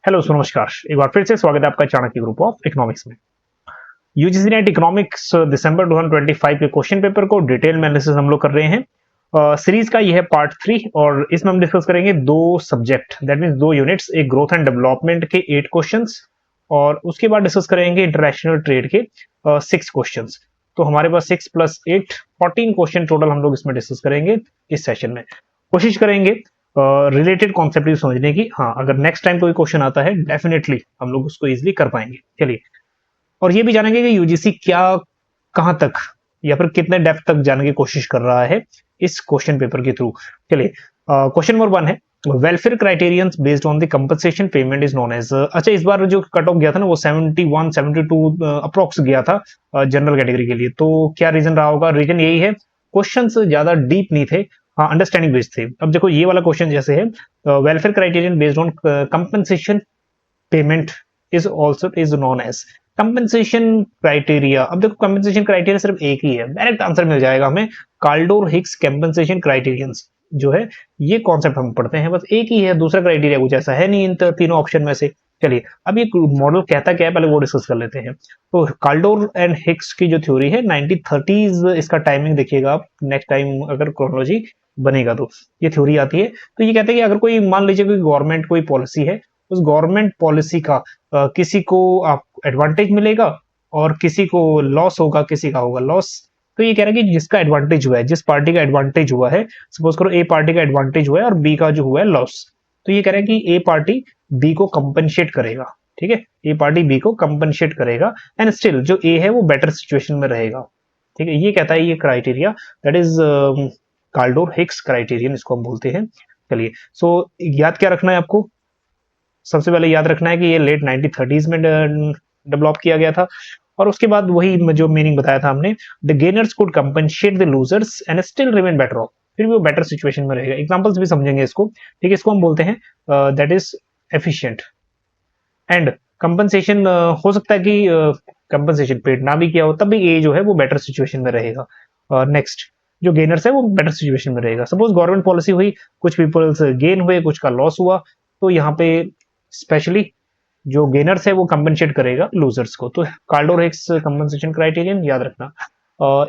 Hello नमस्कार। एक बार फिर से स्वागत है आपका चाणक्य ग्रुप ऑफ इकोनॉमिक्स में। यूजीसी नेट इकोनॉमिक्स दिसंबर 2025 के क्वेश्चन पेपर को डिटेल में एनालिसिस हम लोग कर रहे हैं। सीरीज का यह है पार्ट 3 और इसमें हम डिस्कस करेंगे दो सब्जेक्ट, दैट मींस दो यूनिट्स, एक ग्रोथ एंड डेवलपमेंट के 8 क्वेश्चंस और उसके बाद डिस्कस करेंगे इंटरनेशनल ट्रेड के 6 क्वेश्चंस। तो हमारे पास 6 + 8 14 क्वेश्चन टोटल हम लोग इसमें डिस्कस करेंगे इस सेशन में। कोशिश करेंगे रिलेटेड कॉन्सेप्ट समझने की। हाँ, अगर नेक्स्ट टाइम कोई क्वेश्चन आता है डेफिनेटली हम लोग उसको इजिली कर पाएंगे। चलिए, और ये भी जानेंगे कि यूजीसी क्या, कहां तक या फिर कितने डेप्थ तक जाने की कोशिश कर रहा है इस क्वेश्चन पेपर के थ्रू। चलिए, क्वेश्चन नंबर 1 है, welfare criterions based on the compensation payment is known as. अच्छा, इस बार जो कट ऑफ गया था ना वो 71 72 अप्रोक्स गया था जनरल कैटेगरी के लिए। तो क्या रीजन रहा होगा? रीजन यही है, क्वेश्चंस ज्यादा डीप नहीं थे, हाँ अंडरस्टैंडिंग बेस्ड थे। अब देखो ये वाला क्वेश्चन जैसे है, welfare criterion based on compensation payment is also is known as compensation criteria. अब देखो कंपनसेशन क्राइटेरिया सिर्फ एक ही है, डायरेक्ट आंसर मिल जाएगा हमें, काल्डोर हिक्स कंपनसेशन क्राइटेरियंस जो है ये कॉन्सेप्ट हम पढ़ते हैं, बस एक ही है, दूसरा क्राइटेरिया कुछ ऐसा है नहीं इन तीनों ऑप्शन में से। चलिए, अब ये मॉडल कहता क्या है पहले वो डिस्कस कर लेते हैं। तो काल्डोर एंड हिक्स की जो थ्योरी है 1930s, इसका टाइमिंग देखिएगा आप नेक्स्ट टाइम अगर क्रोनोलॉजी बनेगा तो ये थ्योरी आती है। तो ये कहते हैं कि अगर कोई मान लीजिए कोई गवर्नमेंट कोई पॉलिसी है, उस गवर्नमेंट पॉलिसी का किसी को आप एडवांटेज मिलेगा और किसी को लॉस होगा, किसी का होगा लॉस। तो ये कह रहा है कि जिसका एडवांटेज हुआ है, जिस पार्टी का एडवांटेज हुआ है, सपोज करो ए पार्टी का एडवांटेज हुआ है और बी का जो हुआ है लॉस, तो ये कह रहा है कि ए पार्टी बी को कंपनसेट करेगा। ठीक है, ए पार्टी बी को कंपनसेट करेगा एंड स्टिल जो ए है वो बेटर सिचुएशन में रहेगा। ठीक है, ये कहता है ये criteria, that is Kaldor Hicks criterion इसको हम बोलते हैं। चलिए, सो याद क्या रखना है आपको? सबसे पहले याद रखना है कि ये लेट 1930s में डेवलप किया गया था और उसके बाद वही जो मीनिंग बताया था हमने, the gainers could compensate the losers and still remain better of, फिर भी वो बेटर सिचुएशन में रहेगा। एग्जांपल्स भी समझेंगे इसको। ठीक है, इसको हम बोलते हैं that is efficient and compensation. हो सकता है कि कंपनसेशन पेड ना भी किया हो तब भी ए जो है वो बेटर सिचुएशन में रहेगा। नेक्स्ट, जो गेनर्स है वो बेटर सिचुएशन में रहेगा। सपोज गवर्नमेंट पॉलिसी हुई, कुछ पीपल्स गेन हुए, कुछ का लॉस हुआ, तो यहाँ पे स्पेशली जो गेनर्स है वो कंपनसेट करेगा लूजर्स को। तो काल्डोर हिक्स कंपनसेशन क्राइटेरियन याद रखना।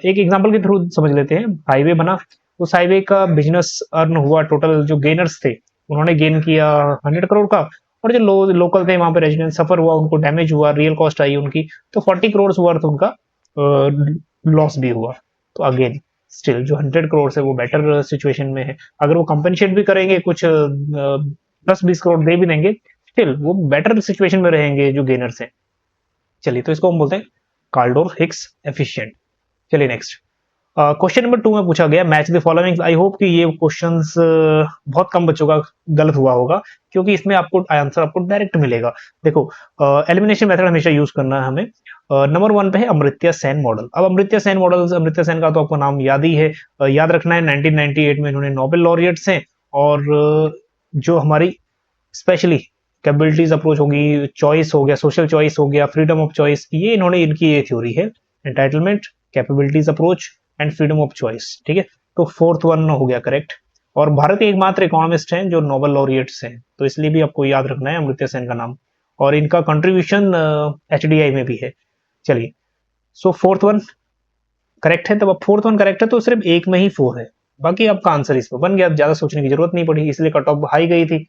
एक एग्जांपल के थ्रू समझ लेते हैं। हाईवे बना, उस हाईवे का बिजनेस अर्न हुआ, टोटल जो गेनर्स थे उन्होंने गेन किया 100 करोड़ का, और जो लोकल थे वहां पे रेजिडेंट सफर हुआ, उनको डैमेज हुआ, रियल कॉस्ट आई उनकी, तो 40 करोड़ वर्थ उनका लॉस भी हुआ। तो अगेन स्टिल जो 100 करोड़ है वो बेटर सिचुएशन में है। अगर वो कंपनसेट भी करेंगे, कुछ 10-20 करोड़ दे भी देंगे, स्टिल वो बेटर सिचुएशन में रहेंगे जो गेनर्स हैं। चलिए, तो इसको हम बोलते हैं काल्डोर हिक्स एफिशिएंट। चलिए नेक्स्ट, क्वेश्चन नंबर 2 में पूछा गया match the following. I hope कि ये क्वेश्चंस बहुत कम बच्चों का गलत हुआ होगा, क्योंकि इसमें आपको आंसर आपको डायरेक्ट मिलेगा। देखो, एलिमिनेशन मेथड हमेशा यूज करना है हमें। नंबर 1 पे है अमर्त्य सेन मॉडल। अब अमर्त्य सेन मॉडल, अमर्त्य सेन का तो आपको नाम याद ही है, याद रखना है 1998 में इन्होंने नोबेल लॉरिएट्स हैं। और जो हमारी स्पेशली कैपेबिलिटीज अप्रोच होगी, चॉइस हो गया, सोशल चॉइस हो गया, फ्रीडम ऑफ चॉइस, ये इन्होंने इनकी ये थ्योरी है, entitlement, capabilities approach and freedom of choice. ठीक है, तो फोर्थ वन हो गया करेक्ट। और भारत के एकमात्र इकोनॉमिस्ट हैं जो नोबेल लॉरिएट्स हैं, तो इसलिए भी आपको याद रखना है अमर्त्य सेन का नाम, और इनका कंट्रीब्यूशन एचडीआई में भी है। चलिए, सो फोर्थ वन करेक्ट है। तब अब फोर्थ वन करेक्ट है तो सिर्फ एक में ही 4 है, बाकी आपका आंसर इसमें बन गया, ज्यादा सोचने की जरूरत नहीं पड़ी, इसलिए कट ऑफ हाई गई थी।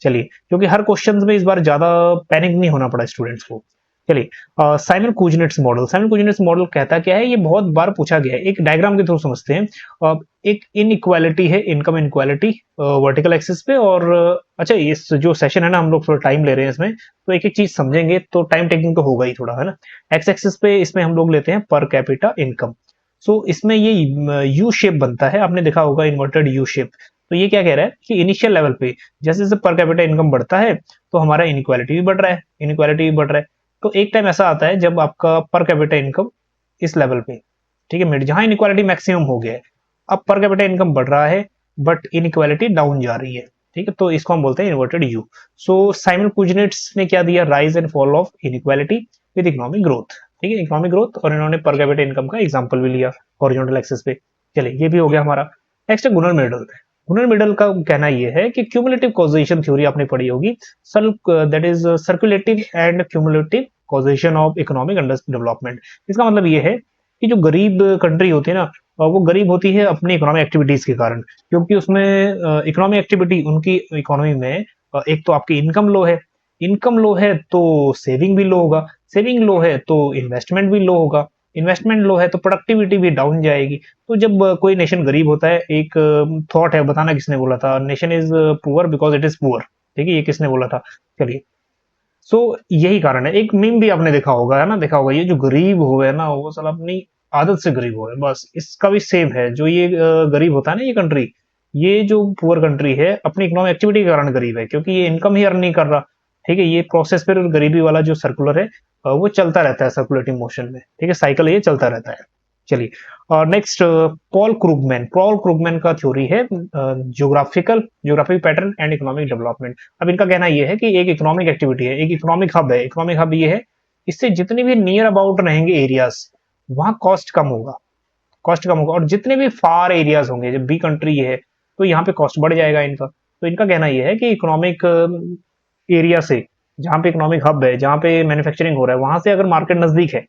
चलिए, क्योंकि हर क्वेश्चन में इस बार ज्यादा पैनिक नहीं होना पड़ा स्टूडेंट्स को। चलिए, Simon Kuznets model. Simon Kuznets model कहता क्या है, ये बहुत बार पूछा गया है। एक डायग्राम के थ्रू समझते हैं। एक इनइक्वालिटी है, इनकम इनक्वालिटी वर्टिकल एक्सिस पे, और अच्छा इस जो सेशन है ना हम लोग थोड़ा टाइम ले रहे हैं इसमें, तो एक एक चीज समझेंगे तो टाइम टेकिंग तो होगा ही थोड़ा, है ना। एक्स एक्सिस पे इसमें हम लोग लेते हैं पर कैपिटा इनकम। सो इसमें ये यू शेप बनता है, आपने देखा होगा इन्वर्टेड यू शेप। तो ये क्या कह रहा है कि इनिशियल लेवल पे जैसे जैसे पर कैपिटा इनकम बढ़ता है तो हमारा इनइक्वालिटी भी बढ़ रहा है, इनइक्वालिटी भी बढ़ रहा है। तो एक टाइम ऐसा आता है जब आपका पर कैपिटा इनकम इस लेवल पे, ठीक है, मिड जहां इनइक्वालिटी मैक्सिमम हो गया है, अब पर कैपिटा इनकम बढ़ रहा है बट इनइक्वालिटी डाउन जा रही है। ठीक है, तो इसको हम बोलते हैं inverted you. So Simon Kuznets ने क्या दिया, rise and fall of inequality with economic growth. ठीक है, इकोनॉमिक ग्रोथ, और इन्होंने पर कैपिटा इनकम का एग्जांपल भी लिया हॉरिजॉन्टल एक्सिस पे। चलिए, ये भी हो गया हमारा। नेक्स्ट है गुनर मॉडल। गुनर मिडल का कहना यह है कि क्यूमुलेटिव कॉजेशन थ्योरी आपने पढ़ी होगी, that is circulative and cumulative causation of economic development. इसका मतलब यह है कि जो गरीब कंट्री होती है ना, वो गरीब होती है अपनी इकोनॉमिक एक्टिविटीज के कारण, क्योंकि उसमें इकोनॉमिक एक्टिविटी उनकी इकोनॉमी में एक तो आपकी इनकम लो है, इनकम लो है तो सेविंग भी लो होगा, सेविंग लो है तो इन्वेस्टमेंट भी लो होगा, इन्वेस्टमेंट लो है तो प्रोडक्टिविटी भी डाउन जाएगी। तो जब कोई नेशन गरीब होता है, एक थॉट है, बताना किसने बोला था, nation is poor because it is poor. ठीक है, ये किसने बोला था, चलिए। सो यही कारण है। एक मीम भी आपने देखा होगा, है ना, देखा होगा, ये जो गरीब हुए ना वो साला अपनी आदत से गरीब हुए, बस इसका भी सेम है। जो ये गरीब होता है ना, ये कंट्री, ये जो पुअर कंट्री है अपनी इकोनॉमिक एक्टिविटी के कारण गरीब है, क्योंकि ये इनकम ही अर्न नहीं कर रहा। ठीक है, ये प्रोसेस फिर गरीबी वाला जो सर्कुलर है वो चलता रहता है सर्कुलेटिंग मोशन में। ठीक है, साइकिल ये चलता रहता है। चलिए, और नेक्स्ट पॉल क्रूगमैन का थ्योरी है geographic pattern and economic development. अब इनका कहना यह है कि एक इकोनॉमिक एक्टिविटी है, एक इकोनॉमिक हब है। इकोनॉमिक हब ये है, इससे जितने भी नियर अबाउट रहेंगे एरियाज, वहां कॉस्ट कम होगा, और जितने भी फार एरियाज होंगे, जब बी कंट्री है तो यहाँ पे कॉस्ट बढ़ जाएगा इनका। तो इनका कहना यह है कि इकोनॉमिक एरिया से, जहाँ पे इकोनॉमिक हब है, जहाँ पे मैन्युफैक्चरिंग हो रहा है, वहां से अगर मार्केट नजदीक है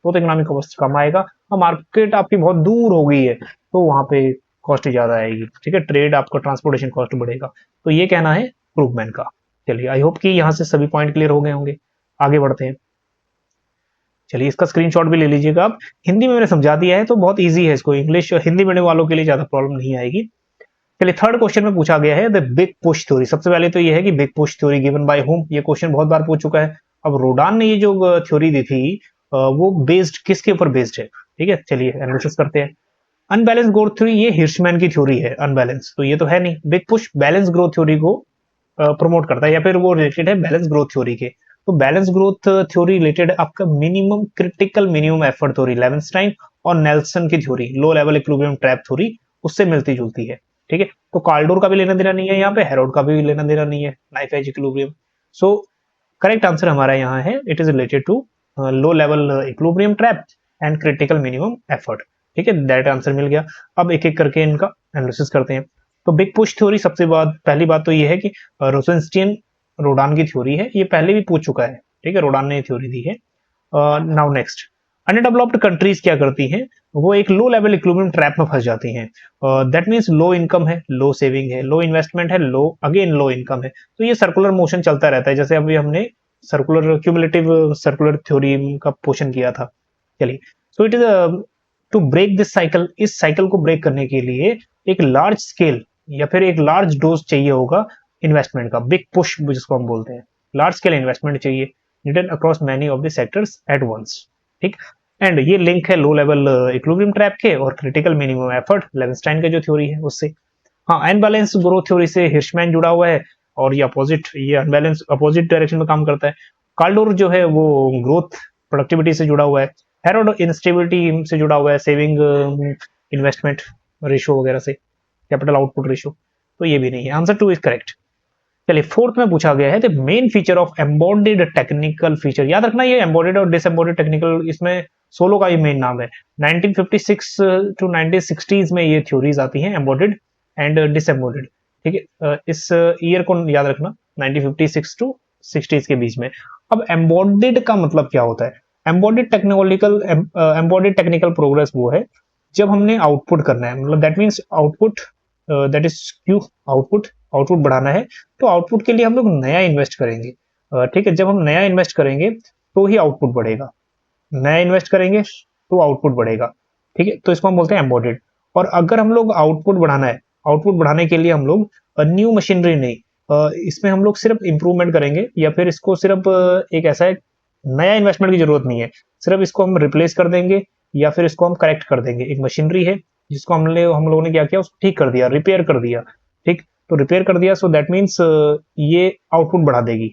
तो इकोनॉमिक कॉस्ट कम आएगा, और मार्केट आपकी बहुत दूर हो गई है तो वहां पे कॉस्ट ज्यादा आएगी। ठीक है, ट्रेड आपका, ट्रांसपोर्टेशन कॉस्ट बढ़ेगा। तो ये कहना है क्रूगमैन का। चलिए, आई होप कि यहाँ से सभी पॉइंट क्लियर हो गए होंगे। आगे बढ़ते हैं। चलिए, इसका स्क्रीनशॉट भी ले लीजिएगा आप। हिंदी में मैंने समझा दिया है तो बहुत इजी है, इसको इंग्लिश हिंदी मीडियम वालों के लिए ज्यादा प्रॉब्लम नहीं आएगी। चलिए, थर्ड क्वेश्चन में पूछा गया है द बिग पुश थ्योरी। सबसे पहले तो ये है कि big push theory given by home, ये क्वेश्चन बहुत बार पूछ चुका है। अब रोडान ने ये जो थ्योरी दी थी वो बेस्ड किसके ऊपर बेस्ड है? ठीक है, चलिए एनालिसिस करते हैं। अनबैलेंस ग्रोथ थ्योरी, ये हिर्शमैन की थ्योरी है। अनबैलेंस तो ये तो है नहीं। Big push balance growth theory को प्रमोट करता है, या फिर वो रिलेटेड है बैलेंस ग्रोथ थ्योरी के। तो बैलेंस ग्रोथ थ्योरी रिलेटेड आपका minimum critical minimum effort theory, Leibenstein और नेल्सन की theory, low level equilibrium trap theory, उससे मिलती जुलती है। ठीक है, तो कार्लडोर का भी लेना देना नहीं है यहाँ पे, हेरोड का भी लेना देना नहीं है, knife edge equilibrium. So correct answer हमारा यहाँ है, it is related to low level equilibrium trap and critical minimum effort. ठीक है, दैट आंसर मिल गया। अब एक एक करके इनका एनालिसिस करते हैं। तो बिग पुश थ्योरी, सबसे पहली बात तो ये है कि रोसेनस्टीन रोडान की थ्योरी है, ये पहले भी पूछ चुका है। ठीक है, रोडान ने थ्योरी दी है। नाउ नेक्स्ट, अनडेवलप्ड कंट्रीज क्या करती हैं, वो एक लो लेवल इक्विलिब्रियम ट्रैप में फंस जाती हैं। दैट मींस लो इनकम है, लो सेविंग है, लो इन्वेस्टमेंट है, लो अगेन लो इनकम है। तो ये सर्कुलर मोशन चलता रहता है, जैसे अभी हमने सर्कुलर क्यूमुलेटिव सर्कुलर थ्योरी का पोर्शन किया था। चलिए, so it is to break this cycle, इस साइकिल को ब्रेक करने के लिए एक लार्ज स्केल या फिर एक लार्ज डोज चाहिए होगा इन्वेस्टमेंट का, बिग पुश जिसको हम बोलते हैं। लार्ज स्केल इन्वेस्टमेंट चाहिए, needed across many of the sectors at once. ठीक, एंड ये लिंक है लो लेवल इक्विलिब्रियम ट्रैप के और क्रिटिकल मिनिमम एफर्ट लेवेंस्टाइन का जो थ्योरी है उससे। हाँ, अनबैलेंस ग्रोथ थ्योरी से हिर्शमैन जुड़ा हुआ है, और ये अपोजिट, ये अनबैलेंस अपोजिट डायरेक्शन में काम करता है। कार्लडोर जो है वो ग्रोथ प्रोडक्टिविटी से जुड़ा हुआ है। हेरोड इंस्टेबिलिटी से जुड़ा हुआ है, सेविंग इन्वेस्टमेंट रेशियो वगैरह से, कैपिटल आउटपुट रेशियो। तो ये भी नहीं है, आंसर 2 इज करेक्ट। चलिए, फोर्थ में पूछा गया है the main feature of embodied technical feature. याद रखना, ये एम्बॉडीड और डिसएम्बॉडीड टेक्निकल, इसमें सोलो का ये मेन नाम है। 1956 टू 1960s में ये थ्योरीज आती हैं, एम्बॉडीड एंड डिसएम्बॉडीड। ठीक है, इस ईयर को याद रखना, 1956 टू 60s के बीच में। अब एम्बॉडीड का मतलब क्या होता है? एम्बॉडीड टेक्निकल प्रोग्रेस वो है जब हमने आउटपुट करना है, मतलब that means output, that is Q, output बढ़ाना है, तो आउटपुट के लिए हम लोग नया इन्वेस्ट करेंगे। ठीक है, जब हम नया इन्वेस्ट करेंगे तो ही आउटपुट बढ़ेगा, नया इन्वेस्ट करेंगे तो आउटपुट बढ़ेगा। ठीक है, तो इसको हम बोलते हैं एम्बॉडेड। और अगर हम लोग आउटपुट बढ़ाना है, आउटपुट बढ़ाने के लिए हम लोग न्यू मशीनरी नहीं, इसमें हम लोग सिर्फ इंप्रूवमेंट करेंगे, या फिर इसको सिर्फ एक ऐसा है, नया इन्वेस्टमेंट की जरूरत नहीं है, सिर्फ इसको हम रिप्लेस कर देंगे या फिर इसको हम करेक्ट कर देंगे। एक मशीनरी है जिसको हम लोगों ने क्या किया, उसको ठीक कर दिया, रिपेयर कर दिया। ठीक, तो रिपेयर कर दिया, सो दैट मीन्स ये आउटपुट बढ़ा देगी।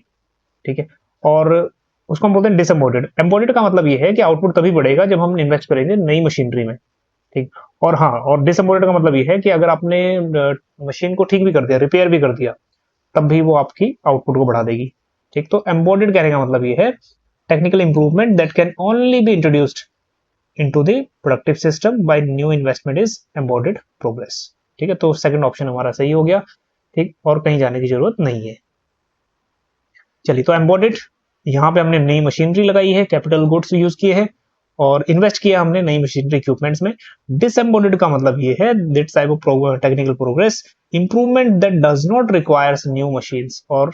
ठीक है, और उसको हम बोलते हैं डिसएम्बॉडेड। एम्बॉडेड का मतलब ये है कि आउटपुट तभी बढ़ेगा जब हम इन्वेस्ट करेंगे नई मशीनरी में। ठीक, और हाँ, और डिसएम्बॉडेड का मतलब ये है कि अगर आपने मशीन को ठीक भी कर दिया, रिपेयर भी कर दिया, तब भी वो आपकी आउटपुट को बढ़ा देगी। ठीक, तो एम्बॉडेड कहने का मतलब ये है technical improvement that can only be introduced into the productive system by new investment is embodied progress. ठीक है, तो सेकंड ऑप्शन हमारा सही हो गया। ठीक, और कहीं जाने की जरूरत नहीं है। चलिए, तो एम्बॉडेड, यहाँ पे हमने नई मशीनरी लगाई है, कैपिटल गुड्स यूज किए हैं और इन्वेस्ट किया हमने नई मशीनरी इक्विपमेंट्स में। डिसएम्बॉडेड का मतलब ये है that type of technical progress improvement that does not requires new machines और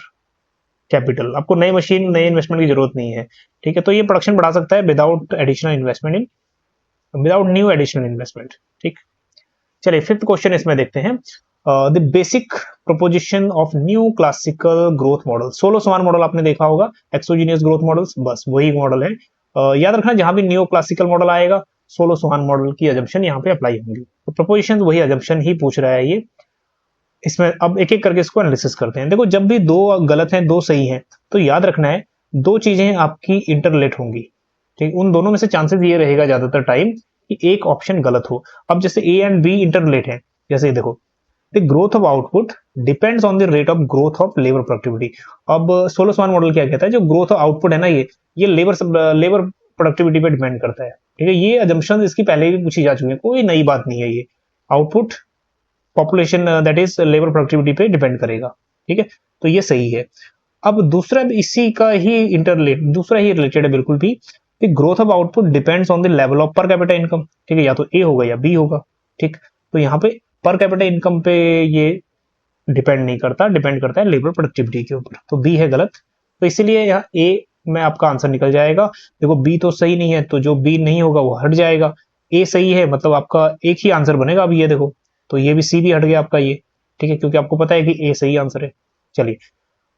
कैपिटल। आपको नई मशीन, नए इन्वेस्टमेंट की जरूरत नहीं है। ठीक है, तो ये प्रोडक्शन बढ़ा सकता है विदाउट एडिशनल इन्वेस्टमेंट इन, विदाउट न्यू एडिशनल इन्वेस्टमेंट। ठीक, चलिए फिफ्थ क्वेश्चन इसमें देखते हैं। The basic proposition of new classical growth model. Solo समान मॉडल आपने देखा होगा, एक्सोजीनियस ग्रोथ मॉडल्स, बस वही मॉडल है। याद रखना, जहां भी न्यू क्लासिकल मॉडल आएगा, सोलो समान मॉडल की अजम्पशन यहाँ पे अप्लाई होंगी। तो प्रोपोजिशन वही अजम्पशन ही पूछ रहा है ये। इसमें अब एक एक करके इसको एनालिसिस करते हैं। देखो, जब भी दो गलत हैं, दो सही हैं, तो याद रखना है दो चीजें आपकी इंटरलेट होंगी। ठीक, उन दोनों में से चांसेस ये रहेगा ज्यादातर टाइम कि एक ऑप्शन गलत हो। अब जैसे ए एंड बी इंटरलेट है, जैसे देखो, the growth of output depends on the rate of growth of labour productivity. अब सोलो समान मॉडल क्या कहता है, जो ग्रोथ ऑफ आउटपुट है ना, ये लेबर प्रोडक्टिविटी पे डिपेंड करता है। ठीक है, ये अजम्पशन इसकी पहले भी पूछी जा चुकी है, कोई नई बात नहीं है। ये output population that is labour productivity पे डिपेंड करेगा। ठीक है, तो ये सही है। अब दूसरा इसी का ही दूसरा ही रिलेटेड है बिल्कुल भी, कि growth of output depends on the level of per capita income. ठीक है, या तो ए होगा या बी होगा। ठीक, तो यहाँ पे पर कैपिटा इनकम पे ये डिपेंड नहीं करता, डिपेंड करता है लेबर प्रोडक्टिविटी के ऊपर। तो बी है गलत, तो इसीलिए यहाँ ए में आपका आंसर निकल जाएगा। देखो, बी तो सही नहीं है, तो जो बी नहीं होगा वो हट जाएगा। ए सही है, मतलब आपका एक ही आंसर बनेगा। अब ये देखो, तो ये भी सी भी हट गया आपका ये। ठीक है, क्योंकि आपको पता है कि ए सही आंसर है। चलिए,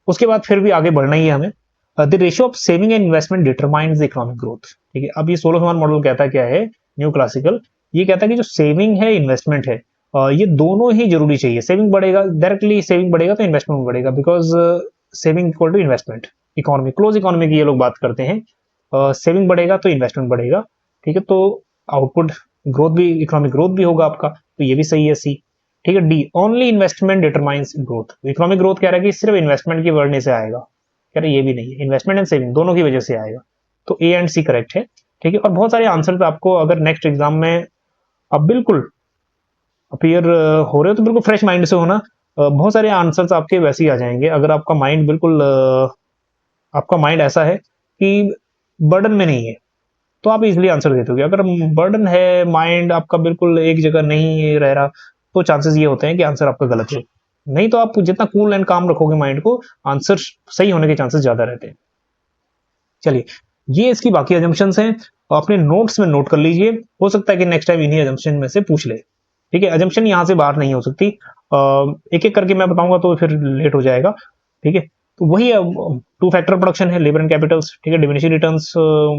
उसके बाद फिर भी आगे बढ़ना ही है हमें। The ratio of saving and investment determines the economic growth. ठीक है, अब ये सोलो समान मॉडल कहता क्या है, न्यू क्लासिकल, ये कहता है कि जो सेविंग है, इन्वेस्टमेंट है, ये दोनों ही जरूरी चाहिए। सेविंग बढ़ेगा, डायरेक्टली सेविंग बढ़ेगा तो इन्वेस्टमेंट बढ़ेगा, because saving equal to investment. Economy, close economy की ये लोग बात करते हैं। सेविंग बढ़ेगा तो इन्वेस्टमेंट बढ़ेगा। ठीक है, तो आउटपुट ग्रोथ भी, इकोनॉमिक ग्रोथ भी होगा आपका, तो ये भी सही है, सी। ठीक है, D, only investment determines growth. Economic growth कह रहा है कि सिर्फ इन्वेस्टमेंट की बढ़ने से आएगा, कह रहे ये भी नहीं है, इन्वेस्टमेंट एंड सेविंग दोनों की वजह से आएगा। तो ए एंड सी करेक्ट है। ठीक है, और बहुत सारे आंसर पे आपको अगर नेक्स्ट एग्जाम में अब बिल्कुल अपीयर हो रहे हो तो बिल्कुल फ्रेश माइंड से होना। बहुत सारे आंसर्स आपके वैसे ही आ जाएंगे अगर आपका माइंड बिल्कुल आपका माइंड ऐसा है कि बर्डन में नहीं है, तो आप इजिली आंसर दे दोगे। अगर बर्डन है, माइंड आपका बिल्कुल एक जगह नहीं रह रहा, तो चांसेस ये होते हैं कि आंसर आपका गलत हो। नहीं तो आप जितना कूल एंड काम रखोगे माइंड को, आंसर सही होने के चांसेस ज्यादा रहते हैं। चलिए, ये इसकी बाकी अजम्पशंस हैं, अपने नोट्स में नोट कर लीजिए। हो सकता है कि नेक्स्ट टाइम इन्हीं अजम्पशन में से पूछ ले। ठीक है, अजम्पशन यहां से बाहर नहीं हो सकती, एक एक करके मैं बताऊंगा तो फिर लेट हो जाएगा। ठीक है, तो वही टू फैक्टर प्रोडक्शन है, लेबर एंड कैपिटल्स। ठीक है, डिमिनिशिंग रिटर्न्स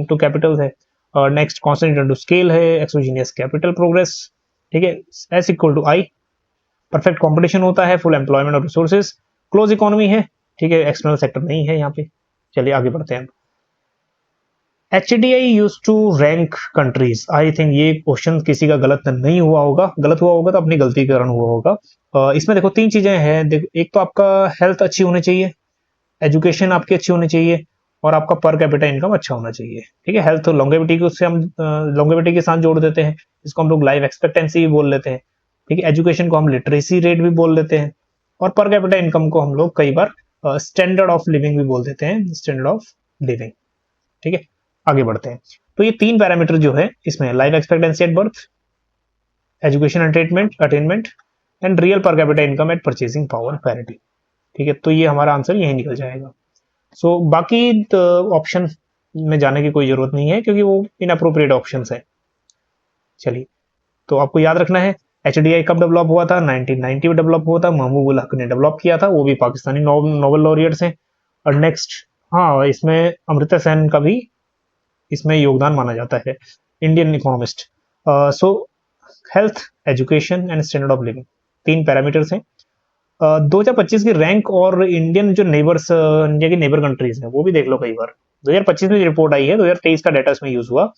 टू कैपिटल है। Next constant return to scale है, एक्सोजीनियस कैपिटल प्रोग्रेस। ठीक है, S equal to I, perfect competition होता है, full employment of resources, close economy है। ठीक है, एक्सटर्नल सेक्टर नहीं है यहाँ पे। चलिए आगे बढ़ते हैं। HDI use to rank countries. I think ये क्वेश्चन किसी का गलत नहीं हुआ होगा, गलत हुआ होगा तो अपनी गलती के कारण हुआ होगा। इसमें देखो तीन चीजें हैं। देखो, एक तो आपका हेल्थ अच्छी होनी चाहिए, एजुकेशन आपकी अच्छी होनी चाहिए, और आपका पर कैपिटा इनकम अच्छा होना चाहिए। ठीक है, हेल्थ लॉन्गेविटी को उससे हम लॉन्गेविटी के साथ जोड़ देते हैं, इसको हम लोग लाइफ एक्सपेक्टेंसी भी बोल लेते हैं। ठीक है, एजुकेशन को हम लिटरेसी रेट भी बोल देते हैं, और पर कैपिटा इनकम को हम लोग कई बार स्टैंडर्ड ऑफ लिविंग भी बोल देते हैं, स्टैंडर्ड ऑफ लिविंग। ठीक है, आगे बढ़ते हैं। तो ये तीन पैरामीटर जो है इसमें, life expectancy at birth, education attainment and real per capita income eight purchasing power parity. ठीक है, तो ये हमारा आंसर यही निकल जाएगा। सो बाकी ऑप्शन में जाने की कोई जरूरत नहीं है क्योंकि वो इनअप्रोप्रिएट ऑप्शंस है। चलिए, तो आपको याद रखना है HDI कब डेवलप हुआ था, 1990 में डेवलप हुआ था, महमूद हक ने डेवलप किया था, वो भी पाकिस्तानी नोबेल लॉरियट्स हैं। और नेक्स्ट, हाँ, इसमें अमृता सेन का भी इसमें योगदान माना जाता है, Indian economist. So health, education and standard of living, तीन पैरामीटर्स हैं। 2025 की रैंक और इंडियन जो नेबर्स, इंडिया की नेबर कंट्रीज हैं, वो भी देख लो कई बार। 2025 में रिपोर्ट आई है, 2023 का डाटा इसमें यूज हुआ।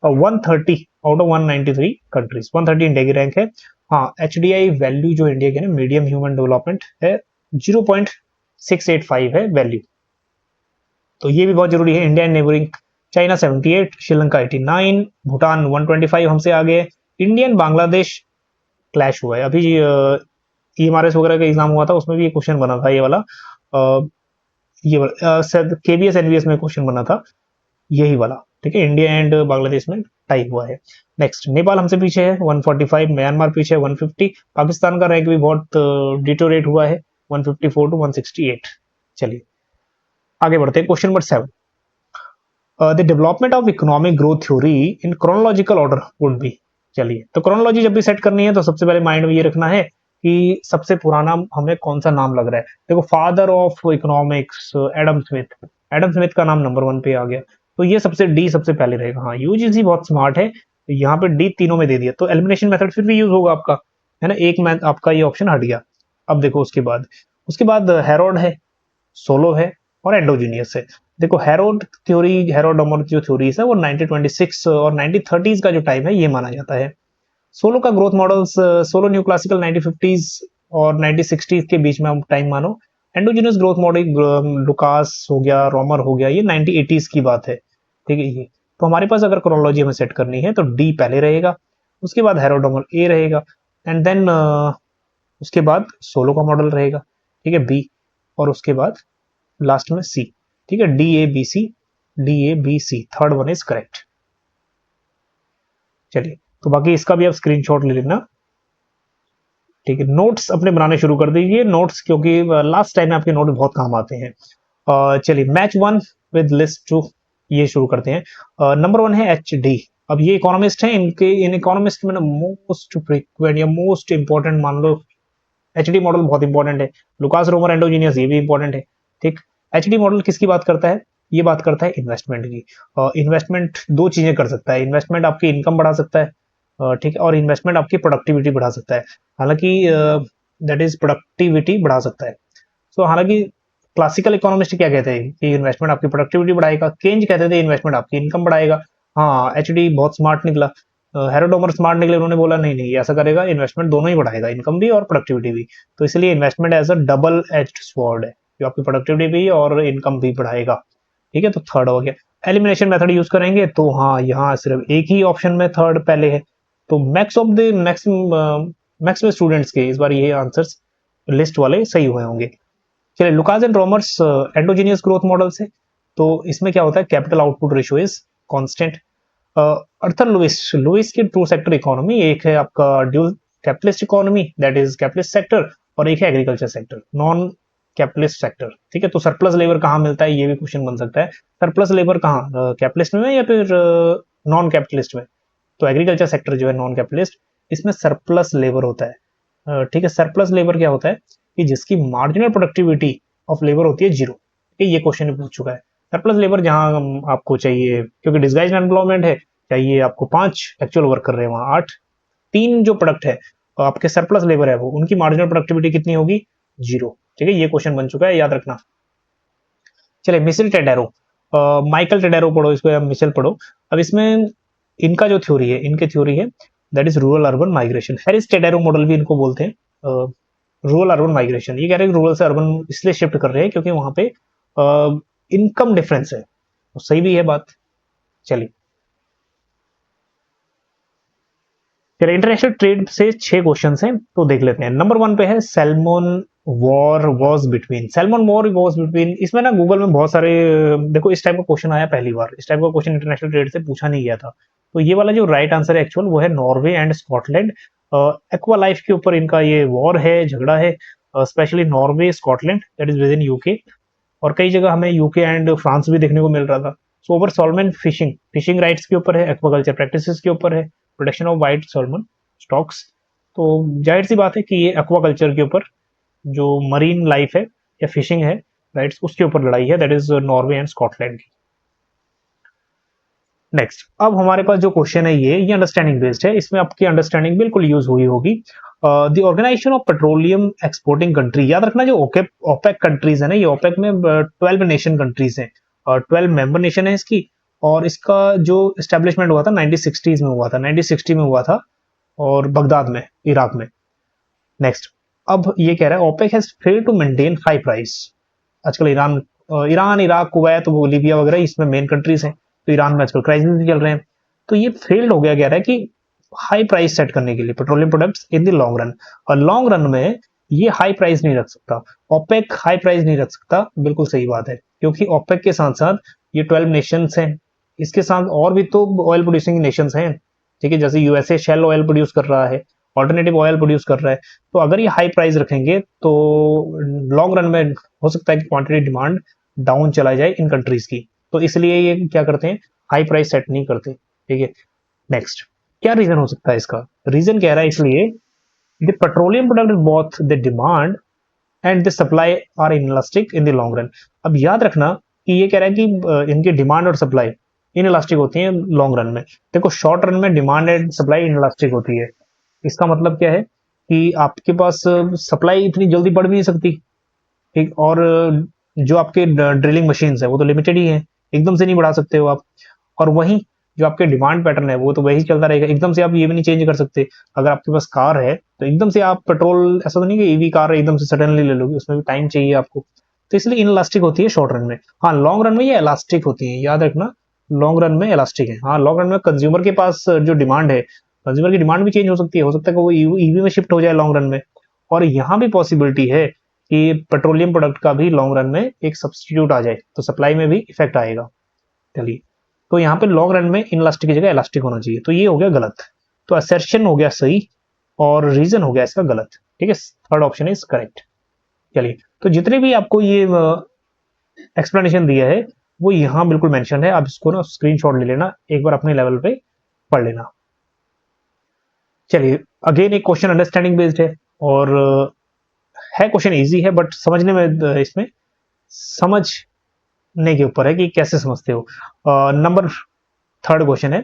130 आउट ऑफ 193 कंट्रीज, 130 इंडिया की रैंक है। हाँ, HDI वैल्यू जो इंडिया के ना, मीडियम ह्यूमन डेवलपमेंट है, 0.685 है वैल्यू, तो ये भी बहुत जरूरी है। India neighbouring, China 78, Sri Lanka 89, Bhutan 125 हमसे आगे, इंडियन बांग्लादेश क्लैश हुआ है। अभी EMRS वगैरह का एग्जाम हुआ था, उसमें भी ये क्वेश्चन बना था, ये वाला ये शायद KBS NVS में क्वेश्चन बना था यही वाला। ठीक है, इंडिया एंड बांग्लादेश में टाई हुआ है। नेक्स्ट, नेपाल हमसे पीछे है 145, म्यांमार पीछे है 150, पाकिस्तान का रैंक भी बहुत डिटोरेट हुआ है 154 टू 168। चलिए आगे बढ़ते हैं, question number 7। The development of economic growth theory in chronological order would be. चलिए, तो क्रोनोलॉजी जब भी सेट करनी है तो सबसे पहले माइंड में ये रखना है कि सबसे पुराना हमें कौन सा नाम लग रहा है। देखो, father of economics Adam Smith, Adam Smith का नाम नंबर 1 पे आ गया, तो ये सबसे पहले रहेगा। हाँ, यूजीसी बहुत स्मार्ट है, तो यहाँ पे डी तीनों में दे दिया, तो एलिमिनेशन मेथड फिर भी यूज होगा आपका, है ना। एक मैथ आपका ये ऑप्शन हट गया। अब देखो उसके बाद हेरोड है, सोलो है और एंडोजीनियस है। देखो, हेरोड थ्योरी, हेरोडोमर जो थ्योरीज है वो 1926 और 1930s का जो टाइम है ये माना जाता है। सोलो का growth models, solo new classical 1950s और 1960s के बीच में हम टाइम मानो। एंडोजिनस ग्रोथ मॉडल लुकास हो गया, रोमर हो गया, ये 1980s की बात है। ठीक है, ये तो हमारे पास अगर क्रोनोलॉजी हमें सेट करनी है तो डी पहले रहेगा, उसके बाद हेरोडोमर ए रहेगा, एंड देन उसके बाद सोलो का मॉडल रहेगा, ठीक है, बी, और उसके बाद लास्ट में सी। ठीक है, DABC, third one is correct. चलिए, तो बाकी इसका भी आप स्क्रीनशॉट ले लेना। ठीक है, नोट्स अपने बनाने शुरू कर दीजिए, नोट्स, क्योंकि लास्ट टाइम में आपके नोट बहुत काम आते हैं। चलिए, मैच 1 विद लिस्ट 2 ये शुरू करते हैं। नंबर 1 है HD। अब ये इकोनॉमिस्ट हैं, इन इकोनॉमिस्ट में ना मोस्ट फ्रीक्वेंट या मोस्ट इंपॉर्टेंट मान लो HD मॉडल बहुत इंपॉर्टेंट है। लुकास, रोमर, एंडोजीनियस ये भी इंपॉर्टेंट है। ठीक, HD मॉडल किसकी बात करता है? ये बात करता है इन्वेस्टमेंट की। इन्वेस्टमेंट दो चीजें कर सकता है, इन्वेस्टमेंट आपकी इनकम बढ़ा सकता है, ठीक है, और इन्वेस्टमेंट आपकी प्रोडक्टिविटी बढ़ा सकता है। हालांकि दैट इज प्रोडक्टिविटी बढ़ा सकता है। सो हालांकि क्लासिकल इकोनॉमिस्ट क्या कहते हैं कि इन्वेस्टमेंट आपकी प्रोडक्टिविटी बढ़ाएगा, केंज कहते थे इन्वेस्टमेंट आपकी इनकम बढ़ाएगा। हाँ, HD बहुत स्मार्ट निकला, हेरोडोमर स्मार्ट निकले, उन्होंने बोला नहीं नहीं ऐसा करेगा, इन्वेस्टमेंट दोनों ही बढ़ाएगा, इनकम भी और प्रोडक्टिविटी भी। तो इसलिए investment as a double edged sword है, जो आपकी प्रोडक्टिविटी भी और इनकम भी बढ़ाएगा। ठीक है, तो थर्ड हो गया। एलिमिनेशन मेथड यूज करेंगे तो हाँ, यहाँ सिर्फ एक ही ऑप्शन में थर्ड पहले है, तो max of the maximum students के इस बार ये आंसर्स लिस्ट वाले सही हुए होंगे। चलिए, Lucas and Romer's endogenous growth model से, तो इसमें क्या होता है, capital output ratio is constant. Arthur Lewis की टू सेक्टर इकोनॉमी, एक है आपका dual capitalist economy that is capitalist sector, और एक है agriculture sector, non capitalist sector. ठीक है, तो सरप्लस लेबर कहाँ मिलता है, ये भी क्वेश्चन बन सकता है। सरप्लस लेबर कहाँ, कैपिटलिस्ट में या फिर नॉन कैपिटलिस्ट में? तो एग्रीकल्चर सेक्टर जो है नॉन कैपिटलिस्ट, इसमें सरप्लस लेबर होता है। ठीक है, सरप्लस लेबर क्या होता है कि जिसकी मार्जिनल प्रोडक्टिविटी ऑफ लेबर होती है 0। ये क्वेश्चन पूछ चुका है। सरप्लस लेबर जहां आपको चाहिए, क्योंकि डिस्गाइज एम्प्लॉयमेंट है, चाहिए आपको 5, एक्चुअल वर्क कर रहे हैं वहां 8, 3 जो प्रोडक्ट है आपके सरप्लस लेबर है वो, उनकी मार्जिनल प्रोडक्टिविटी कितनी होगी, 0। ठीक है, ये क्वेश्चन बन चुका है, याद रखना। चलिए, मिशेल टेडेरो, माइकल टेडेरो पढ़ो इसको या मिशेल पढ़ो। अब इसमें इनका जो थ्योरी है, इनके थ्योरी है that is rural urban migration. Harris Todaro model भी इनको बोलते हैं। रूरल अर्बन माइग्रेशन, ये कह रहे हैं रूरल से अर्बन इसलिए शिफ्ट कर रहे हैं क्योंकि वहां पे इनकम डिफरेंस है, तो सही भी है बात। चलिए, इंटरनेशनल ट्रेड से 6 क्वेश्चन हैं तो देख लेते हैं। नंबर 1 पे है salmon war was between, salmon war was between. इसमें ना गूगल में बहुत सारे, देखो इस टाइप का क्वेश्चन आया पहली बार, इस टाइप का क्वेश्चन इंटरनेशनल ट्रेड से पूछा नहीं गया था। तो ये वाला जो राइट आंसर है एक्चुअल वो है Norway and Scotland. Aqua life के ऊपर इनका ये वॉर है, झगड़ा है, specially Norway Scotland that is with in UK, और कई जगह हमें यूके एंड फ्रांस भी देखने को मिल रहा था। So over salmon fishing, fishing rights के ऊपर है, एक्वाकल्चर प्रैक्टिसेस के ऊपर है, protection of white salmon stocks. तो जाहिर सी बात है कि ये एक्वाकल्चर के ऊपर, जो मरीन लाइफ है या फिशिंग है राइट्स, उसके ऊपर लड़ाई है, that is Norway and Scotland की। नेक्स्ट, अब हमारे पास जो क्वेश्चन है ये अंडरस्टैंडिंग बेस्ड है, इसमें आपकी अंडरस्टैंडिंग बिल्कुल यूज हुई होगी। The organisation of petroleum exporting country, याद रखना जो ओपेक कंट्रीज है ना, ये ओपेक में 12 नेशन कंट्रीज हैं और 12 मेंबर नेशन है इसकी, और इसका जो एस्टेब्लिशमेंट हुआ था 1960s में हुआ था, 1960 में हुआ था, और बगदाद में, इराक में। नेक्स्ट, अब ये कह रहा है OPEC has failed to maintain high price. आजकल ईरान, इराक, कुवैत, लीबिया वगैरह इसमें मेन कंट्रीज हैं, तो ईरान में आजकल क्राइसिस चल रहे हैं, तो ये फेल्ड हो गया, कह रहा है कि हाई प्राइस सेट करने के लिए petroleum products in the long run, और लॉन्ग रन में ये हाई प्राइस नहीं रख सकता, ओपेक हाई प्राइस नहीं रख सकता, बिल्कुल सही बात है, क्योंकि ओपेक के साथ साथ ये 12 नेशंस हैं, इसके साथ और भी तो ऑयल प्रोड्यूसिंग नेशंस हैं, ठीक है, जैसे यूएसए शेल ऑयल प्रोड्यूस कर रहा है, ऑल्टरनेटिव ऑयल प्रोड्यूस कर रहा है, तो अगर ये हाई प्राइस रखेंगे तो लॉन्ग रन में हो सकता है कि क्वांटिटी डिमांड डाउन चला जाए इन कंट्रीज की, तो इसलिए ये क्या करते हैं, हाई प्राइस सेट नहीं करते, ठीक है। नेक्स्ट, क्या रीजन हो सकता है इसका, रीजन कह रहा है इसलिए the petroleum product both the demand and the supply are inelastic in the long run. अब याद रखना कि ये कह रहा है कि इनकी डिमांड और सप्लाई इनलास्टिक होती है लॉन्ग रन में। देखो शॉर्ट रन में डिमांड एंड सप्लाई इनलास्टिक होती है, इसका मतलब क्या है कि आपके पास सप्लाई इतनी जल्दी बढ़ भी नहीं सकती, ठीक, और जो आपके ड्रिलिंग मशीन्स है वो तो लिमिटेड ही है, एकदम से नहीं बढ़ा सकते हो आप, और वहीं जो आपके डिमांड पैटर्न है वो तो वही चलता रहेगा, एकदम से आप ये भी नहीं चेंज कर सकते। अगर आपके पास कार है तो एकदम से आप पेट्रोल, ऐसा तो नहीं कि ईवी कार एकदम से सडनली ले लोगे, उसमें भी टाइम चाहिए आपको, तो इसलिए इनलास्टिक होती है शॉर्ट रन में। हाँ, लॉन्ग रन में ये इलास्टिक होती है, याद रखना, लॉन्ग रन में इलास्टिक है। हाँ, लॉन्ग रन में कंज्यूमर के पास जो डिमांड है, कंज्यूमर की डिमांड भी चेंज हो सकती है, हो सकता है कि वो ईवी में शिफ्ट हो जाए लॉन्ग रन में, और यहाँ भी पॉसिबिलिटी है कि पेट्रोलियम प्रोडक्ट का भी लॉन्ग रन में एक सब्सटीट्यूट आ जाए, तो सप्लाई में भी इफेक्ट आएगा। चलिए, तो यहाँ पे लॉन्ग रन में इनलास्टिक की जगह इलास्टिक होना चाहिए, तो ये हो गया गलत, तो असर्शन हो गया सही और रीजन हो गया इसका गलत, ठीक है, थर्ड ऑप्शन इज करेक्ट। चलिए, तो जितने भी आपको ये एक्सप्लेनेशन दिया है वो यहाँ बिल्कुल मेंशन है, आप इसको ना स्क्रीनशॉट ले लेना, एक बार अपने लेवल पे पढ़ लेना। चलिए, अगेन एक क्वेश्चन अंडरस्टैंडिंग बेस्ड है, और है क्वेश्चन इजी है, बट समझने में इसमें समझने के ऊपर है कि कैसे समझते हो। नंबर थर्ड क्वेश्चन है,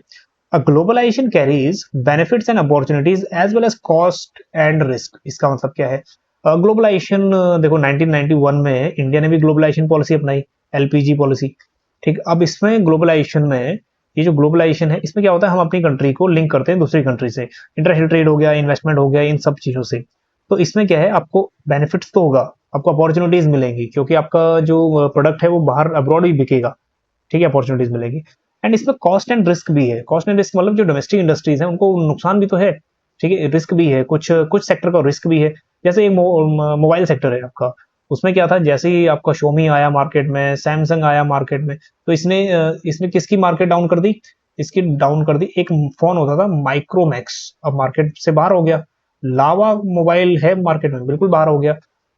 a globalisation carries benefits and opportunities as well as cost and risk. इसका मतलब क्या है, ग्लोबलाइजेशन देखो 1991 में इंडिया ने भी ग्लोबलाइजेशन पॉलिसी अपनाई, एलपीजी पॉलिसी, ठीक। अब इसमें ग्लोबलाइजेशन में, ये जो ग्लोबलाइजेशन है इसमें क्या होता है, हम अपनी कंट्री को लिंक करते हैं दूसरी कंट्री से, इंटरनेशनल ट्रेड हो गया, इन्वेस्टमेंट हो गया, इन सब चीजों से, तो इसमें क्या है, आपको बेनिफिट्स तो होगा, आपको अपॉर्चुनिटीज मिलेंगी, क्योंकि आपका जो प्रोडक्ट है वो बाहर अब्रॉड भी बिकेगा, ठीक है, अपॉर्चुनिटीज मिलेगी। एंड इसमें कॉस्ट एंड रिस्क भी है, कॉस्ट एंड रिस्क मतलब जो डोमेस्टिक इंडस्ट्रीज है उनको नुकसान भी तो है, ठीक है, रिस्क भी है, कुछ कुछ सेक्टर का रिस्क भी है, जैसे मोबाइल सेक्टर है आपका, उसमें क्या था, जैसे ही आपका शोमी आया मार्केट में, सैमसंग आया मार्केट में, तो इसने किसकी मार्केट डाउन कर दी, इसकी डाउन कर दी। एक फोन होता था माइक्रोमैक्स, अब मार्केट से बाहर हो गया, लावा मोबाइल है मार्केट में, बिल्कुल बाहर हो गया,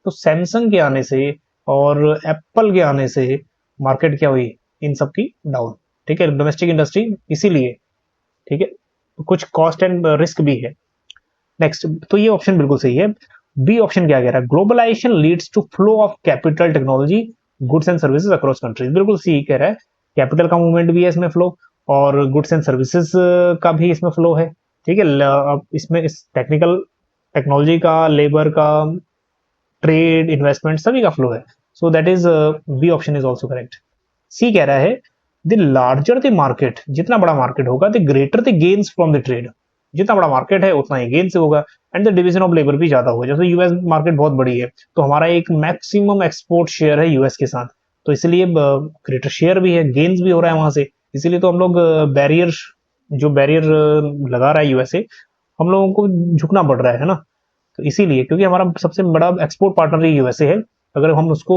तो सैमसंग के आने से और एप्पल के आने से मार्केट क्या हुई, इन सब की डाउन, ठीक है, डोमेस्टिक इंडस्ट्री इसीलिए, ठीक है, तो कुछ कॉस्ट एंड रिस्क भी है। नेक्स्ट, तो ये ऑप्शन बिल्कुल सही है। बी ऑप्शन क्या कह रहा है, globalisation leads to flow of capital, technology, goods and services across countries, बिल्कुल सी कह रहा है, कैपिटल का मूवमेंट भी है इसमें फ्लो, और गुड्स एंड सर्विसेज का भी इसमें फ्लो है, ठीक है। अब इसमें इस टेक्नोलॉजी का, लेबर का, ट्रेड, इन्वेस्टमेंट सभी का फ्लो है, so that is B option is also correct. C कह रहा है, द लार्जर द मार्केट, जितना बड़ा मार्केट होगा the greater the gains from the trade, जितना बड़ा मार्केट है उतना ही गेन से होगा, and the division of labour भी ज्यादा होगा, जैसे यूएस मार्केट बहुत बड़ी है तो हमारा एक मैक्सिमम एक्सपोर्ट शेयर है यूएस के साथ, तो इसलिए ग्रेटर शेयर भी है, गेन्स भी हो रहा है वहां से, इसीलिए तो हम लोग बैरियर, जो बैरियर लगा रहा है यूएसए, हम लोगों को झुकना पड़ रहा है ना, तो इसीलिए, क्योंकि हमारा सबसे बड़ा एक्सपोर्ट पार्टनर ही यूएसए है, अगर हम उसको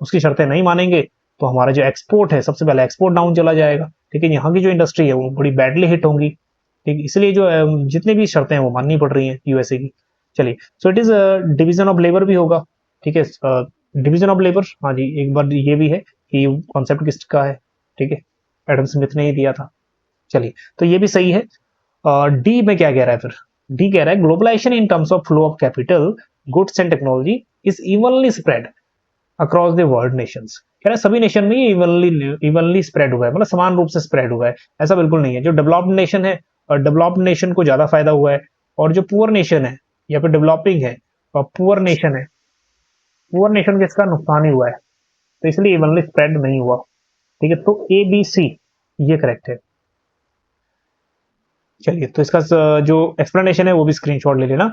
उसकी शर्तें नहीं मानेंगे तो हमारा जो एक्सपोर्ट है सबसे पहले एक्सपोर्ट डाउन चला जाएगा, ठीक है, यहाँ की जो इंडस्ट्री है वो बड़ी बैडली हिट होंगी, ठीक, इसलिए जो जितने भी शर्तें हैं वो माननी पड़ रही हैं यूएसए की। चलिए, so it is division of labour भी होगा, ठीक है, डिवीजन ऑफ लेबर, हाँ जी, एक बार ये भी है कि कॉन्सेप्ट किसका है, ठीक है, एडम स्मिथ ने ही दिया था। चलिए, तो ये भी सही है। डी में क्या कह रहा है फिर, डी कह रहा है globalisation in terms of flow of capital, goods and technology is evenly spread across the world nations, कह रहा है सभी नेशन में ये इवनली स्प्रेड हुआ है, मतलब समान रूप से स्प्रेड हुआ है, ऐसा बिल्कुल नहीं है, जो डेवलप्ड नेशन है और डेवलप्ड नेशन को ज्यादा फायदा हुआ है, और जो पुअर नेशन है या फिर डेवलपिंग है और पुअर नेशन है, पुअर नेशन के इसका नुकसान ही हुआ है, तो इसलिए इवनली स्प्रेड नहीं हुआ, ठीक है, तो ए बी सी ये करेक्ट है। चलिए, तो इसका जो एक्सप्लेनेशन है वो भी स्क्रीनशॉट ले लेना।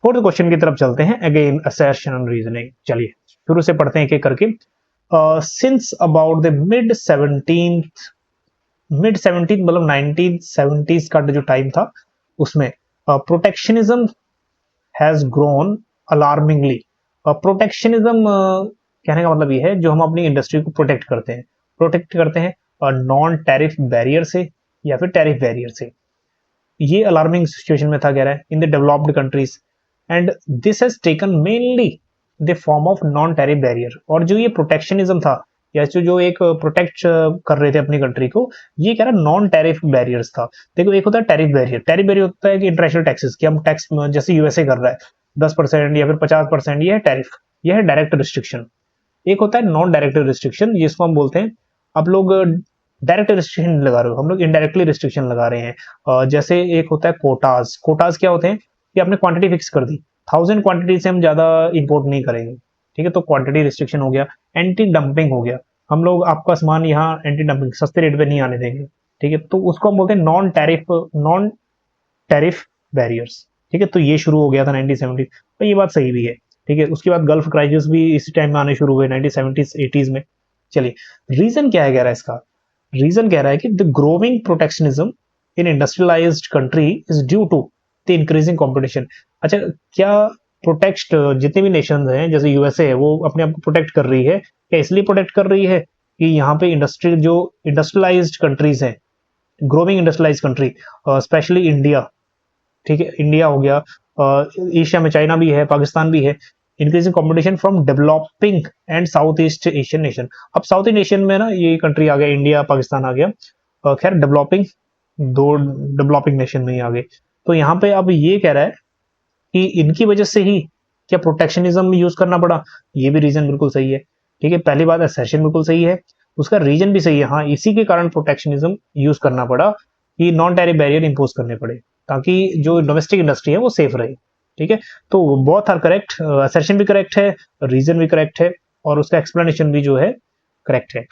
फोर्थ क्वेश्चन की तरफ चलते हैं, अगेन असर्शन एंड रीजनिंग। चलिए, शुरू से पढ़ते हैं एक एक करके। Since about the mid 17th मतलब 1970s का जो टाइम था, उसमें protectionism has grown alarmingly. Protectionism कहने का मतलब ये है जो हम अपनी इंडस्ट्री को प्रोटेक्ट करते हैं नॉन टैरिफ बैरियर से या फिर टैरिफ बैरियर से। ये अलार्मिंग सिचुएशन में था, कह रहा है in the developed countries and this has taken mainly the form of non tariff barrier. और जो ये प्रोटेक्शनिज्म था या जो एक प्रोटेक्ट कर रहे थे अपनी कंट्री को, ये कह रहा नॉन टैरिफ बैरियर्स था। देखो एक होता है टैरिफ बैरियर, टैरिफ बैरियर होता है कि इंटरनेशनल टैक्सेस कि हम टैक्स जैसे यूएसए कर रहा है 10% या फिर 50%, ये है टैरिफ, ये है डायरेक्ट रिस्ट्रिक्शन। एक होता है नॉन डायरेक्ट रिस्ट्रिक्शन जिसको हम बोलते हैं अब लोग डायरेक्ट रिस्ट्रिक्शन लगा रहे हो, हम लोग इनडायरेक्टली रिस्ट्रिक्शन लगा रहे हैं। जैसे एक होता है कोटाज। कोटाज क्या होते हैं कि आपने क्वांटिटी फिक्स कर दी, 1000 क्वांटिटी से हम ज्यादा इंपोर्ट नहीं करेंगे, ठीक है, तो क्वांटिटी रिस्ट्रिक्शन हो गया। एंटी डंपिंग हो गया, हम लोग आपका सामान यहाँ एंटी डंपिंग सस्ते रेट पे नहीं आने देंगे, ठीक है, तो उसको हम बोलते हैं नॉन टैरिफ बैरियर्स, ठीक है। तो ये शुरू हो गया था 1970, तो ये बात सही भी है, ठीक है। उसके बाद गल्फ क्राइसिस भी इसी टाइम में आने शुरू हुए 1970s 80s में। चलिए रीजन क्या है कह रहा है इसका, रीजन कह रहा है कि the growing protectionism in industrialised country is due to the increasing competition. अच्छा, क्या प्रोटेक्ट जितने भी नेशन हैं जैसे यूएसए है वो अपने आप को प्रोटेक्ट कर रही है, क्या इसलिए प्रोटेक्ट कर रही है कि यहाँ पे इंडस्ट्री जो इंडस्ट्रियलाइज्ड कंट्रीज हैं, growing industrialised country, specially India, ठीक है, इंडिया हो गया, एशिया में चाइना भी है, पाकिस्तान भी है, increasing competition from developing and south east Asian nation. अब साउथ ईस्ट एशियन में ना ये कंट्री आ गया, इंडिया पाकिस्तान आ गया, खैर डेवलपिंग दो डेवलपिंग नेशन में ही आ गए। तो यहाँ पे अब ये कह रहा है कि इनकी वजह से ही क्या प्रोटेक्शनिज्म यूज करना पड़ा, ये भी रीजन बिल्कुल सही है, ठीक है। पहली बात असर्शन बिल्कुल सही है, उसका रीजन भी सही है, हाँ इसी के कारण प्रोटेक्शनिज्म यूज करना पड़ा कि नॉन टैरिफ बैरियर इंपोज करने पड़े ताकि जो डोमेस्टिक इंडस्ट्री है वो सेफ रहे, ठीक है। तो बोथ आर करेक्ट, असर्शन भी करेक्ट है, रीजन भी करेक्ट है, और उसका एक्सप्लेनेशन भी जो है करेक्ट है,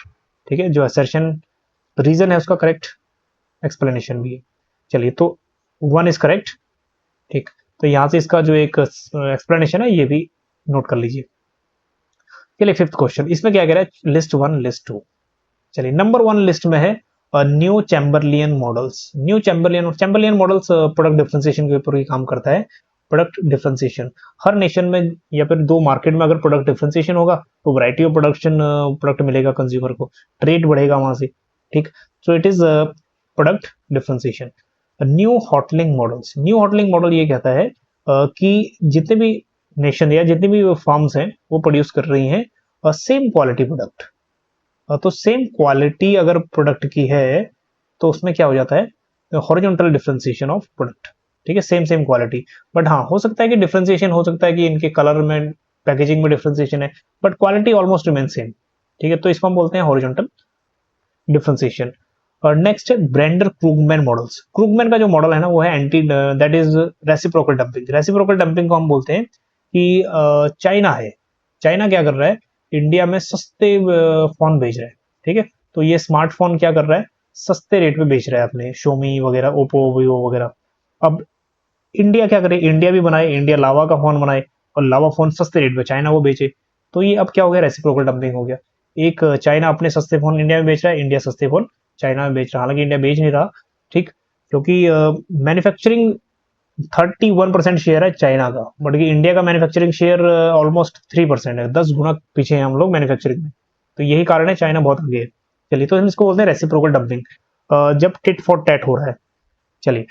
ठीक है। जो असर्शन रीजन है उसका करेक्ट, एक्सप्लेनेशन भी है। चलिए तो 1 इज करेक्ट, ठीक। तो यहां से इसका जो एक एक्सप्लेनेशन है ये भी नोट कर लीजिए। चलिए 5th क्वेश्चन, इसमें क्या कह रहा है लिस्ट 1 लिस्ट 2। चलिए नंबर 1 लिस्ट में है new Chamberlinian models. New Chamberlinian models product differentiation के ऊपर ही काम करता है। प्रोडक्ट डिफरेंशिएशन हर नेशन में या फिर दो मार्केट में अगर प्रोडक्ट डिफरेंशिएशन होगा तो वैरायटी ऑफ प्रोडक्ट मिलेगा कंज्यूमर को, ट्रेड बढ़ेगा वहां से, ठीक। So it is product differentiation. New Hotelling models, new Hotelling model ये कहता है कि जितने भी नेशन या जितनी भी फार्म्स हैं वो प्रोड्यूस कर रही हैं सेम क्वालिटी प्रोडक्ट, तो सेम क्वालिटी अगर प्रोडक्ट की है तो उसमें क्या हो जाता है हॉरिजॉन्टल डिफरेंशिएशन ऑफ प्रोडक्ट, ठीक है, सेम क्वालिटी। बट हाँ हो सकता है कि डिफरेंशिएशन हो सकता है कि इनके कलर में पैकेजिंग में डिफरेंशिएशन है but quality almost remain same, ठीक है, तो इसको हम बोलते हैं हॉरिजॉन्टल डिफरेंशिएशन। और नेक्स्ट है ब्रेंडर क्रूगमैन मॉडल्स। क्रूगमैन का जो मॉडल है ना वो है anti that is reciprocal dumping. Reciprocal dumping को हम बोलते हैं कि चाइना है, चाइना क्या कर रहा है इंडिया में सस्ते फोन बेच रहा है, ठीक है, तो ये स्मार्टफोन क्या कर रहा है सस्ते रेट पे बेच रहा है अपने शोमी वगैरह ओप्पो वीवो वगैरह। अब इंडिया क्या करे, इंडिया भी बनाए, इंडिया लावा का फोन बनाए और लावा फोन सस्ते रेट पे चाइना को बेचे, तो ये अब क्या हो गया रेसिप्रोकल डंपिंग हो गया। एक चाइना अपने सस्ते फोन इंडिया में बेच रहा है, इंडिया सस्ते फोन चाइना में बेच रहा है, हालांकि इंडिया बेच नहीं रहा, ठीक, क्योंकि मैन्युफैक्चरिंग 31% शेयर है चाइना का, बट इंडिया का मैन्युफैक्चरिंग शेयर ऑलमोस्ट 3% है, 10 गुना पीछे हैं हम लोग मैन्युफैक्चरिंग में, तो यही कारण है चाइना बहुत आगे है। चलिए तो हम इसको बोलते हैं रेसिप्रोकल डंपिंग, जब टिट फॉर टैट हो रहा है। चलिए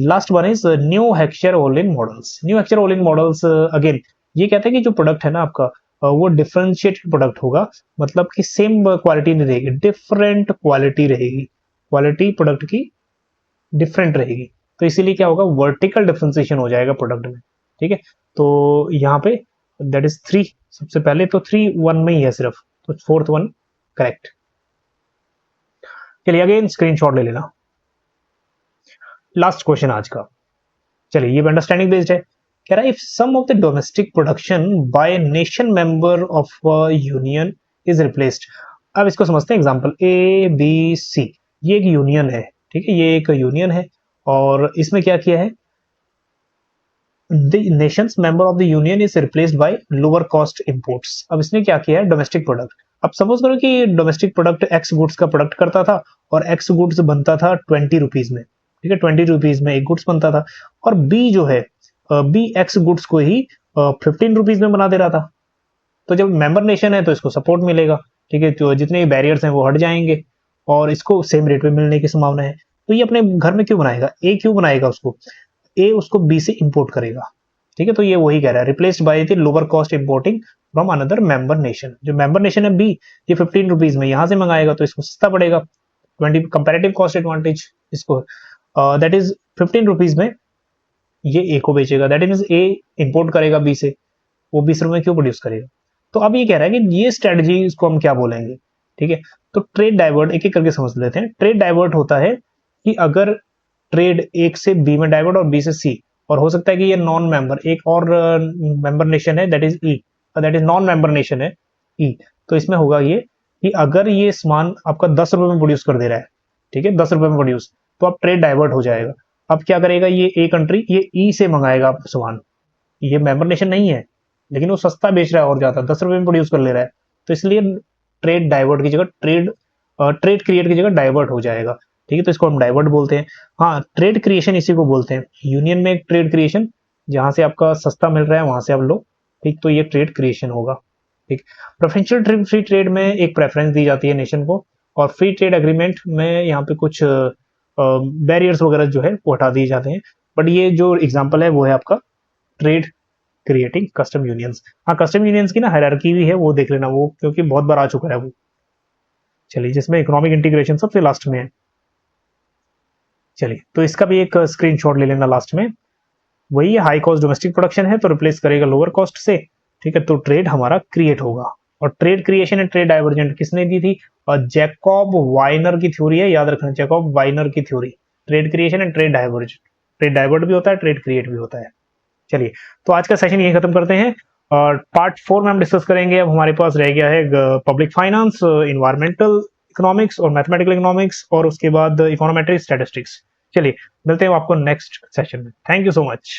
last one is new Heckscher Ohlin models. New Heckscher Ohlin models again ये कहते हैं कि जो प्रोडक्ट है ना आपका वो डिफरेंशिएटेड प्रोडक्ट होगा, मतलब कि सेम क्वालिटी नहीं रहेगी, डिफरेंट क्वालिटी रहेगी, क्वालिटी प्रोडक्ट की डिफरेंट रहेगी, तो इसीलिए क्या होगा वर्टिकल डिफरेंशिएशन हो जाएगा प्रोडक्ट में, ठीक है। तो यहाँ पे दैट इज 3, सबसे पहले तो 3 1 में ही है सिर्फ, तो 4th वन करेक्ट। चलिए अगेन स्क्रीनशॉट ले लेना। लास्ट क्वेश्चन आज का, चलिए ये अंडरस्टैंडिंग बेस्ड है, कह रहा है if some of the domestic production by nation member of union is replaced. अब इसको समझते हैं एग्जांपल ए बी सी, ये एक यूनियन है, ठीक है, ये एक यूनियन है और इसमें क्या किया है the Nations member of the union is replaced by lower cost imports. अब इसने क्या किया है डोमेस्टिक प्रोडक्ट, अब सपोज करो कि डोमेस्टिक प्रोडक्ट एक्स गुड्स का प्रोडक्ट करता था और एक्स गुड्स बनता था 20 रुपीज में, ठीक है, 20 रुपीज में एक गुड्स बनता था, और बी जो है बी एक्स गुड्स को ही 15 रुपीज में बना दे रहा था। तो जब मेंबर नेशन है तो इसको सपोर्ट मिलेगा, ठीक है, तो जितने बैरियर्स हैं वो हट जाएंगे और इसको सेम रेट पे मिलने की संभावना है। तो ये अपने घर में क्यों बनाएगा, ए क्यों बनाएगा, उसको ए उसको बी से इंपोर्ट करेगा, ठीक है। तो ये वही कह रहा है, replaced by the lower cost importing from another member nation. जो मेंबर नेशन है बी, ये 15 रुपीज में यहां से मंगाएगा तो इसको सस्ता पड़ेगा, 20 कंपेरेटिव कॉस्ट एडवांटेज इसको, दैट इज 15 रुपीज में ये ए को बेचेगा, दैट मीन ए इंपोर्ट करेगा बी से, वो 20 रुपए में क्यों प्रोड्यूस करेगा। तो अब ये कह रहा है कि ये स्ट्रेटजी इसको हम क्या बोलेंगे, ठीक है। तो ट्रेड डाइवर्ट एक एक करके समझ लेते हैं। ट्रेड डाइवर्ट होता है कि अगर ट्रेड एक से बी में डाइवर्ट और बी से सी, और हो सकता है कि ये नॉन मेंबर एक और मेंबर नेशन है that is E, that is non member nation है ई। तो इसमें होगा ये कि अगर ये सामान आपका 10 रुपए में प्रोड्यूस कर दे रहा है, ठीक है, 10 रुपए में प्रोड्यूस, तो अब ट्रेड डाइवर्ट हो जाएगा। अब क्या करेगा ये ए कंट्री, ये ई से मंगाएगा सामान, ये मेंबर नेशन नहीं है लेकिन वो सस्ता बेच रहा है और ज्यादा 10 रुपए में प्रोड्यूस कर ले रहा है, तो इसलिए ट्रेड डाइवर्ट की जगह ट्रेड क्रिएट की जगह डाइवर्ट हो जाएगा, ठीक है। तो इसको हम डाइवर्ट बोलते हैं। हाँ, ट्रेड क्रिएशन इसी को बोलते हैं। यूनियन में एक ट्रेड क्रिएशन, जहां से आपका सस्ता मिल रहा है वहां से आप लो, ठीक, तो ये ट्रेड क्रिएशन होगा, ठीक। प्रेफरेंशियल फ्री ट्रेड में एक प्रेफरेंस दी जाती है नेशन को, और फ्री ट्रेड एग्रीमेंट में यहाँ पे कुछ बैरियर्स वगैरह जो है वो हटा दिए जाते हैं। बट ये जो एग्जाम्पल है वो है आपका ट्रेड क्रिएटिंग कस्टम यूनियंस। हाँ, कस्टम यूनियंस की ना हायरार्की भी है, वो देख लेना, वो क्योंकि बहुत बार आ चुका है वो। चलिए, जिसमें इकोनॉमिक इंटीग्रेशन सबसे लास्ट में है। चलिए, तो इसका भी एक स्क्रीनशॉट ले लेना लास्ट में। वही हाई कॉस्ट डोमेस्टिक प्रोडक्शन है तो रिप्लेस करेगा लोअर कॉस्ट से, ठीक है। तो ट्रेड हमारा क्रिएट होगा। और trade creation and trade divergent किसने दी थी, और जैकब वाइनर की थ्योरी है, याद रखना, जैकब वाइनर की theory. Trade creation and trade divergent, trade divert भी होता है, ट्रेड क्रिएट भी होता है। चलिए, तो आज का सेशन यही खत्म करते हैं, और पार्ट 4 में हम डिस्कस करेंगे। अब हमारे पास रह गया है पब्लिक फाइनेंस, इन्वायरमेंटल इकोनॉमिक्स और मैथमेटिकल इकोनॉमिक्स, और उसके बाद इकोनोमेट्रिक स्टैटिस्टिक्स। चलिए, मिलते हैं आपको नेक्स्ट सेशन में। Thank you so much.